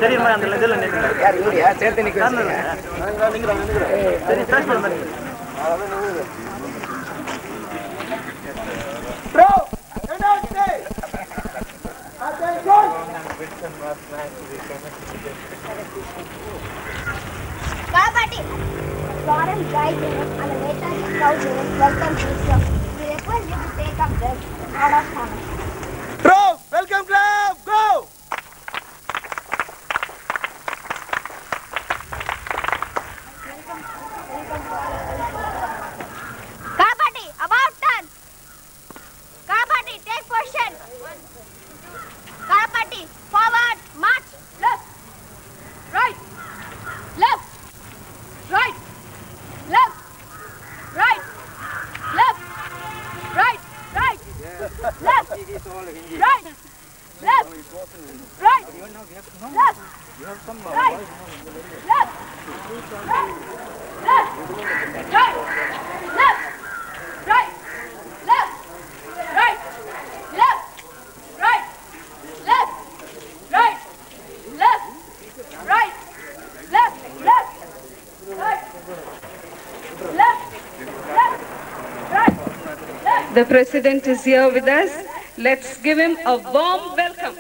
தெரியுமா அந்த இதில் யார் இவரியா சேர்த்து நிற்கிறாங்க சரி பேச Foreign guide unit and a Netaji scout unit welcome to Islam. We request you to take up this out of honor. Bro, welcome club, go! Kabaddi, about turn. Kabaddi, take position. Kabaddi, forward, march, left, right, left, right, left, right, left, right, right, left, right, left, right, left, right, left, right, left, right, left, right, left, right, left, right, left, right, left, right, left, left, right, left, left, right, left. The President is here with us. Let's give him a warm welcome.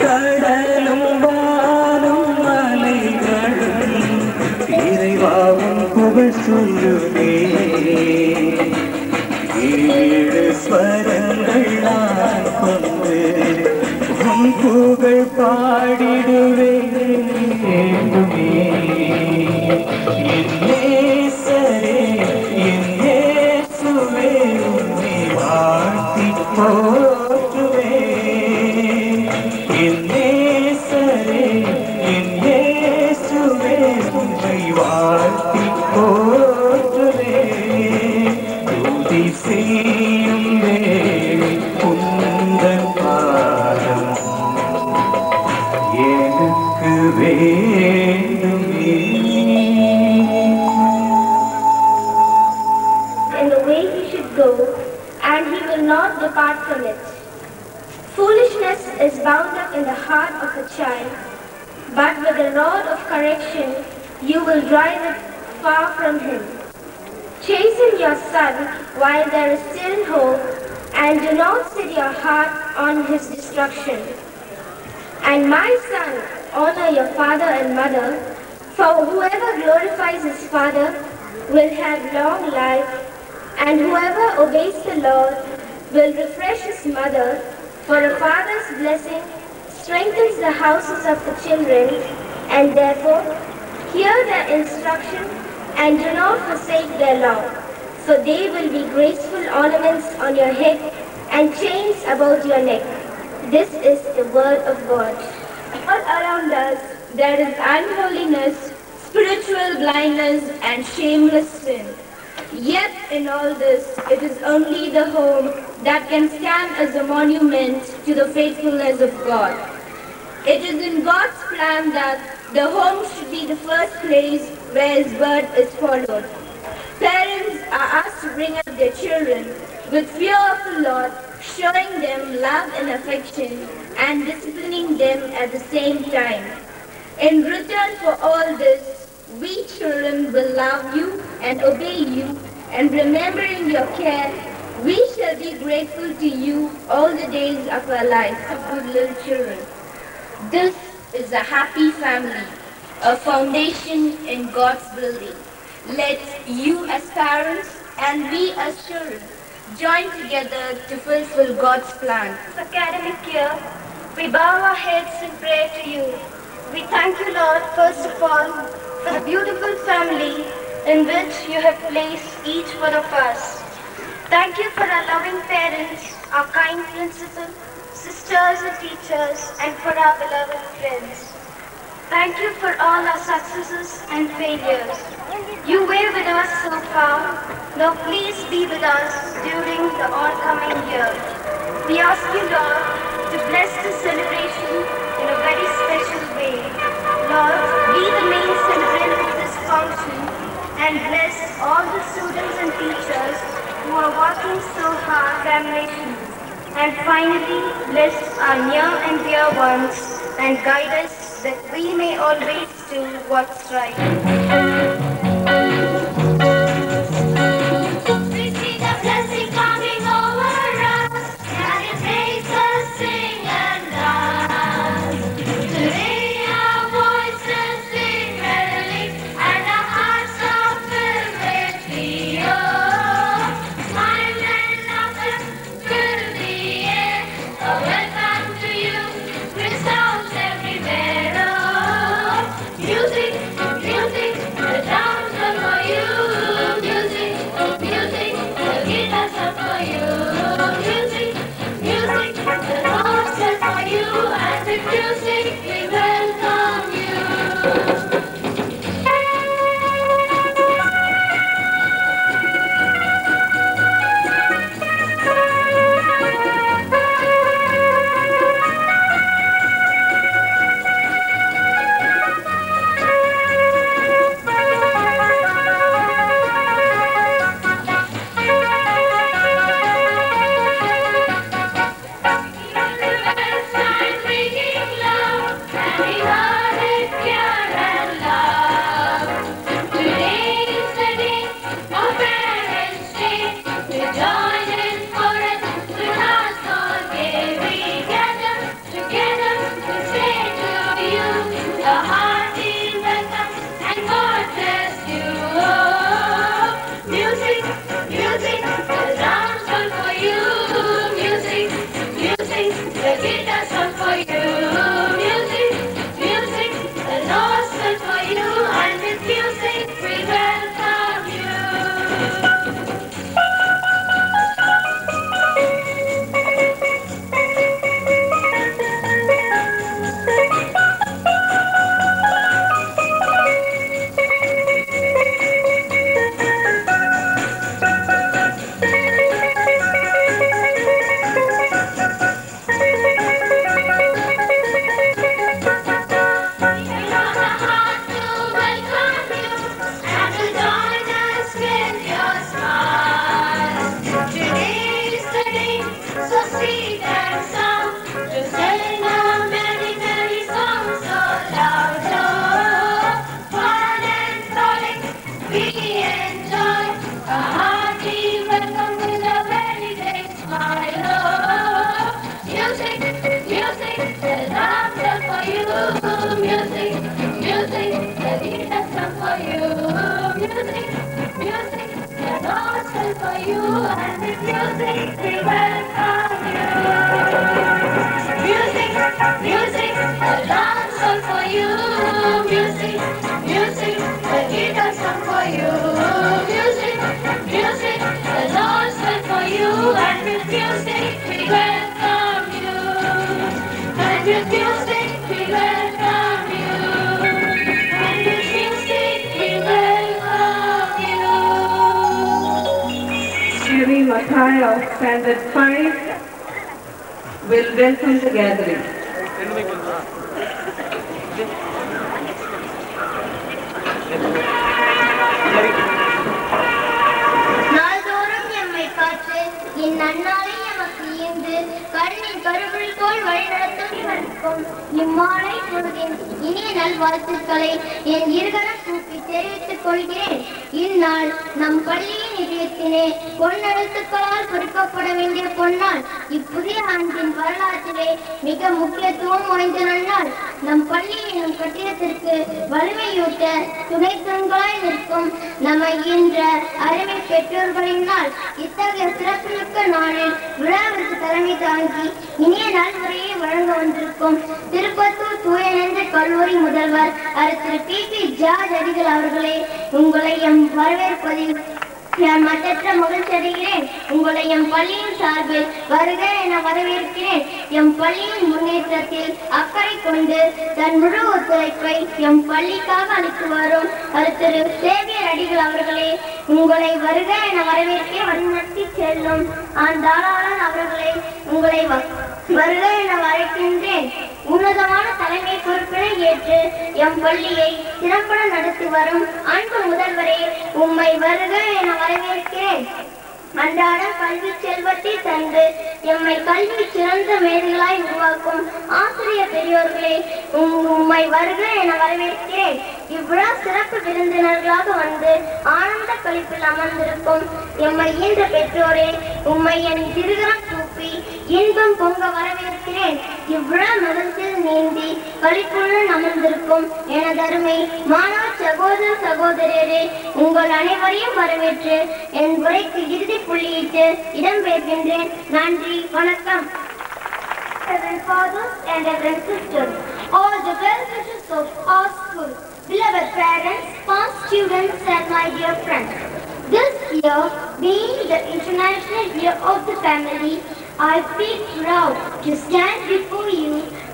கடலும் வானும் மலைகளும் இறைவாவும் புகழ் சொல்லுவே ஏழு ஸ்வரங்கள் நான் கொண்டு உன் புகழ் பாடிடுவே என் நேசரே என் இயேசுவே உம்மை வாழ்த்தி போற்றுவே என் நேசரே என் இயேசுவே உம்மை வாழ்த்தி போற்றுவே துதி செய்யும் வேளை உந்தன் பாதம் எனக்கு வேண்டுமே. In the way he should go, and he will not depart from it. Foolishness is bound up in the heart of a child, but with the rod of correction you will drive it far from him. Chasten your son while there is still hope, and do not set your heart on his destruction. And my son, honor your father and mother, for whoever glorifies his father will have long life, and whoever obeys the Lord will refresh his mother, for a father's blessing strengthens the houses of the children, and therefore hear their instruction and do not forsake their law, for they will be graceful ornaments on your head and chains about your neck. This is the word of God. All around us there is unholiness, spiritual blindness and shameless sin. Yet in all this, it is only the home that can stand as a monument to the faithfulness of God. It is in God's plan that the home should be the first place where His word is followed. Parents are asked to bring up their children with fear of the Lord, showing them love and affection and disciplining them at the same time. In return for all this, we children will love you and obey you, and remembering your care, we shall be grateful to you all the days of our life, good little children. This is a happy family, a foundation in God's building. Let you as parents and we as children join together to fulfill God's plan. This academic year, we bow our heads in prayer to you. We thank you, Lord, first of all, for the beautiful family in which you have placed each one of us. Thank you for our loving parents, our kind principal, sisters and teachers, and for our beloved friends. Thank you for all our successes and failures. You were with us so far. Now please be with us during the oncoming year. We ask you, Lord, to bless this celebration in a very special way. Lord, be the main celebrant of this function and bless all the students and teachers who are working so hard for examinations. And finally, bless our near and dear ones and guide us that we may always do what's right. We see the blessing coming over us, and it makes us sing and dance. Today our voices sing merrily, and our hearts are filled with joy. Smile and laughter fill the air. A welcome to you, with sounds everywhere. Oh, music, music, the you, and with music we welcome you. Music, music, a dance song for you. Music, music, a guitar song for you. Music, music, a dance song for you, and with music we welcome you. And with music we welcome you. And with music we welcome you. Sri Mathai of Standard 5 will welcome the gathering. நாள்தோறும் எம்மை காற்று என் நன்னாளை எமக்கு ஈந்து கருணின் கருவில் போல் வழிநடத்தும் இம்மாலை பொழுதின் இனிய நல்வாழ்த்துக்களை என் இருகரம் கூப்பி தெரிவித்துக் கொள்கிறேன். இந்நாள் நம் பள்ளியின் இதயத்தினே பொன்னெழுத்துக்களால் குறிக்கப்பட வேண்டிய பொன்னாள். இப்புதிய ஆண்டின் வரலாற்றிலே மிக முக்கியத்துவம் வாய்ந்த நன்னாள். நம் பள்ளி என்னும் கட்டிடத்திற்கு வலிமையூட்ட துணை தூண்களாய் நிற்கும் நம்மை ஈன்ற அருமை பெற்றோர்களின் நாள். இத்தகைய சிறப்புமிக்க நாளில் விழாவிற்கு தலைமை தாங்கி இனிய நல்முறையை வழங்க வந்திருக்கும் திருப்பத்தூர் தூயநெஞ்ச கல்லூரி முதல்வர் திரு PP ஜார்ஜ் அடிகள் அவர்களே, உங்களை எம் வரவேற்பதில் நான் மற்றற்ற மகிழ்ச்சி அடைகிறேன். உங்களை எம் பள்ளியின் சார்பில் வருக என வரவேற்கிறேன். எம் பள்ளியின் முன்னேற்றத்தில் அக்கறை கொண்டு தன் முழு ஒத்துழைப்பை எம் பள்ளிக்காக அளித்து வரும் திரு சேவியர் அடிகள் அவர்களே, உங்களை வருக என வரவேற்க வழிநடத்தி செல்லும் தாராளன் அவர்களே, உங்களை வருக என வரவேற்கின்றேன். உன்னதமான தலைமை பொறுப்பினை ஏற்று எம் பள்ளியை சிறப்புற நடத்தி வரும் அன்பு முதல்வரே, உம்மை வருக என வரவேற்கிறேன். அன்றாடம் கல்வி செல்வத்தை தந்து எம்மை கல்வி சிறந்த மேதைகளாய் உருவாக்கும் ஆசிரியர் பெரியோர்களே, உம்மை வருக என வரவேற்கிறேன். இவ்விழா சிறப்பு விருந்தினர்களாக வந்து ஆனந்த கழிப்பில் அமர்ந்திருக்கும் எம்மை ஈன்ற பெற்றோரே, உம்மை என் திருகரம் கூப்பி இன்பம் பொங்க வரவேற்கிறேன். இவ்விழா மகிழ்ச்சியில் நீந்தி கழிப்புடன் அமர்ந்திருக்கும் எனது அருமை மாணவ சகோதர சகோதரியரே, உங்கள் அனைவரையும் வரவேற்று என் உரைக்கு இறுதி புள்ளியிட்டு இடம்பெறுகின்றேன். நன்றி, வணக்கம். Reverend fathers and reverend sisters, all the well-wishers of our school, beloved parents, past students and my dear friends. This year, being the International Year of the Family, I feel proud to stand before you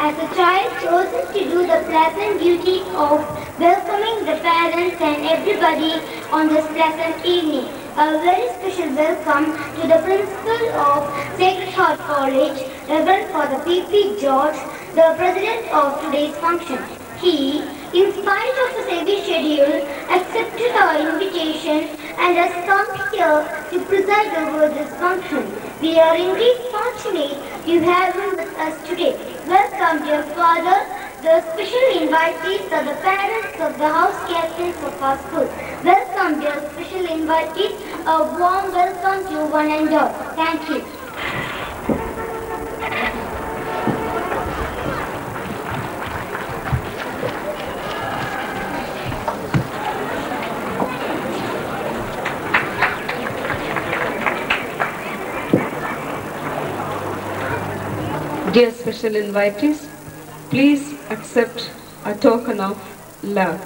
as a child chosen to do the pleasant duty of welcoming the parents and everybody on this pleasant evening. A very special welcome to the principal of Sacred Heart College, Reverend Father PP George, the president of today's function. He, in spite of his heavy schedule, accepted our invitation and has come here to preside over this function. We are indeed fortunate to have him with us today. Welcome, dear Father. The special invitees are the parents of the house captains of our school. Welcome, dear special invitees. A warm welcome to one and all. Thank you. Dear special invitees, please accept a token of love.